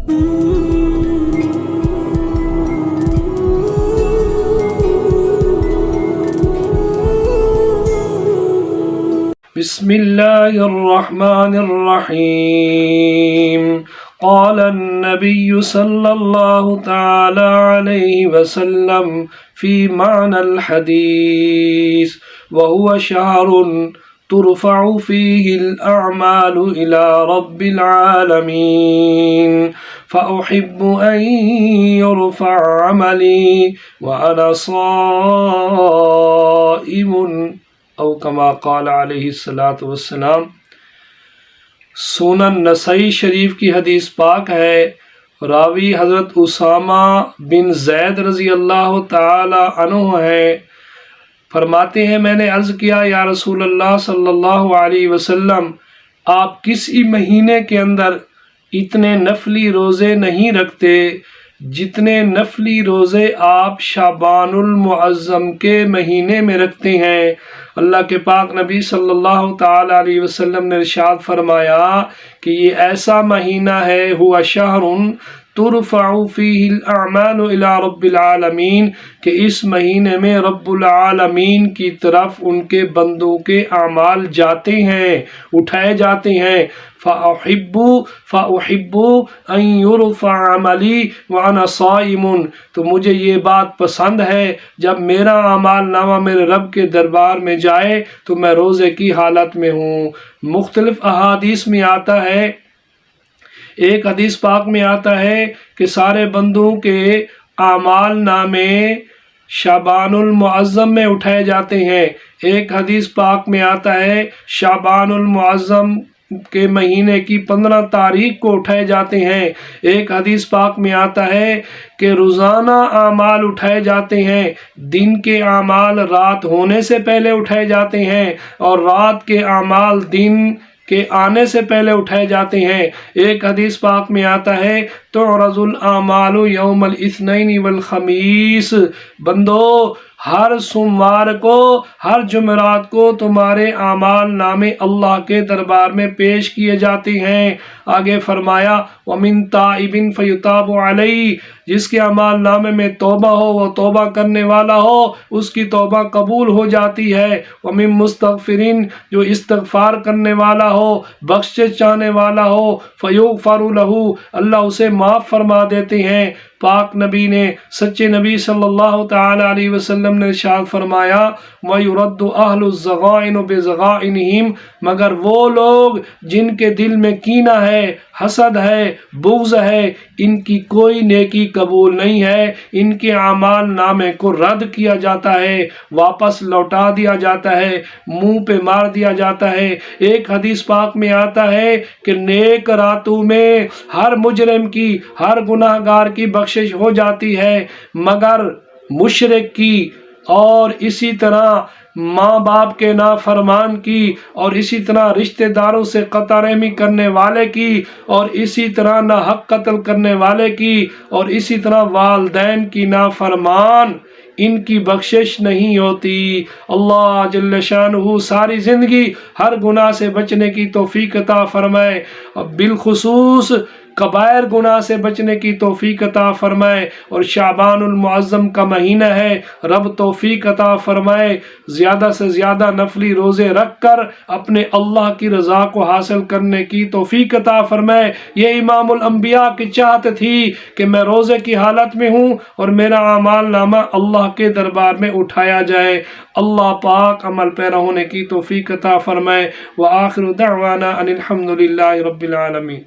بسم الله الرحمن الرحيم. قال النبي صلى الله تعالى عليه وسلم في معنى الحديث: وهو شهر ترفع فيه الأعمال إلى رب العالمين، فأحب أن يرفع عملي وأنا صائم، او کما قال علیہ الصلوۃ والسلام۔ سنن نسائی شریف کی حدیث پاک ہے، راوی حضرت اسامہ بن زید رضی اللہ تعالی عنہ ہے۔ فرماتے ہیں میں نے عرض کیا یا رسول اللہ صلی اللہ علیہ وسلم، آپ کسی مہینے کے اندر اتنے نفلی روزے نہیں رکھتے جتنے نفلی روزے آپ شعبان المعظم کے مہینے میں رکھتے ہیں۔ اللہ کے پاک نبی صلی اللہ تعالی علیہ وسلم نے ارشاد فرمایا کہ یہ ایسا مہینہ ہے، ہوا شہر ترفع فیہ الاعمال الی رب العالمین، کہ اس مہینے میں رب العالمین کی طرف ان کے بندوں کے اعمال جاتے ہیں، اٹھائے جاتے ہیں۔ فأحب أن يرفع عملی وأنا صائم، تو مجھے یہ بات پسند ہے جب میرا اعمال نامہ میرے رب کے دربار میں جائے تو میں روزے کی حالت میں ہوں۔ مختلف احادیث میں آتا ہے، ایک حدیث پاک میں آتا ہے کہ سارے بندوں کے اعمال نامے شعبان المعظم میں اٹھائے جاتے ہیں۔ ایک حدیث پاک میں آتا ہے شعبان المعظم کے مہینے کی 15 تاریخ کو اٹھائے جاتے ہیں۔ ایک حدیث پاک میں آتا ہے کہ روزانہ اعمال اٹھائے جاتے ہیں، دن کے اعمال رات ہونے سے پہلے اٹھائے جاتے ہیں اور رات کے اعمال دن کے آنے سے پہلے اٹھائے جاتے ہیں۔ ایک حدیث پاک میں آتا ہے تعرض الاعمال یوم الاثنین والخمیس، بندو ہر سوموار کو، ہر جمعرات کو تمہارے اعمال نامے اللہ کے دربار میں پیش کیے جاتے ہیں۔ آگے فرمایا وَمِن تَائِبٍ فَيُتَابُ عَلَيْهِ، جس کے اعمال نامے میں توبہ ہو، وہ توبہ کرنے والا ہو، اس کی توبہ قبول ہو جاتی ہے۔ وَمِن مُسْتَغْفِرٍ، جو استغفار کرنے والا ہو، بخشش چاہنے والا ہو، فَيُغْفَرُ لَهُ، اللہ اسے معاف فرما دیتے ہیں۔ پاک نبی نے، سچے نبی صلی اللہ تعالی علیہ وسلم نے ارشاد فرمایا وَيُرَدُّ أَهْلُ الزَّغَائِنُ بِزَغَائِنِهِمْ، مگر وہ لوگ جن کے دل میں کینہ ہے، حسد ہے، بغض ہے، ان کی کوئی نیکی قبول نہیں ہے، ان کے اعمال نامے کو رد کیا جاتا ہے، واپس لوٹا دیا جاتا ہے، منہ پہ مار دیا جاتا ہے۔ ایک حدیث پاک میں آتا ہے کہ نیک راتوں میں ہر مجرم کی، ہر گناہ گار کی بخشش ہو جاتی ہے، مگر مشرک کی اور اسی طرح ماں باپ کے نافرمان کی اور اسی طرح رشتہ داروں سے قطع رحمی کرنے والے کی اور اسی طرح ناحق قتل کرنے والے کی اور اسی طرح والدین کی نافرمان، ان کی بخشش نہیں ہوتی۔ اللہ جل شانہ ساری زندگی ہر گناہ سے بچنے کی توفیق عطا فرمائے، بالخصوص کبائر گناہ سے بچنے کی توفیق عطا فرمائے۔ اور شعبان المعظم کا مہینہ ہے، رب توفیق عطا فرمائے زیادہ سے زیادہ نفلی روزے رکھ کر اپنے اللہ کی رضا کو حاصل کرنے کی توفیق عطا فرمائے۔ یہ امام الانبیاء کی چاہت تھی کہ میں روزے کی حالت میں ہوں اور میرا اعمال نامہ اللہ کے دربار میں اٹھایا جائے۔ اللہ پاک عمل پیرا ہونے کی توفیق عطا فرمائے۔ وآخر دعوانا ان الحمد للہ رب العالمین۔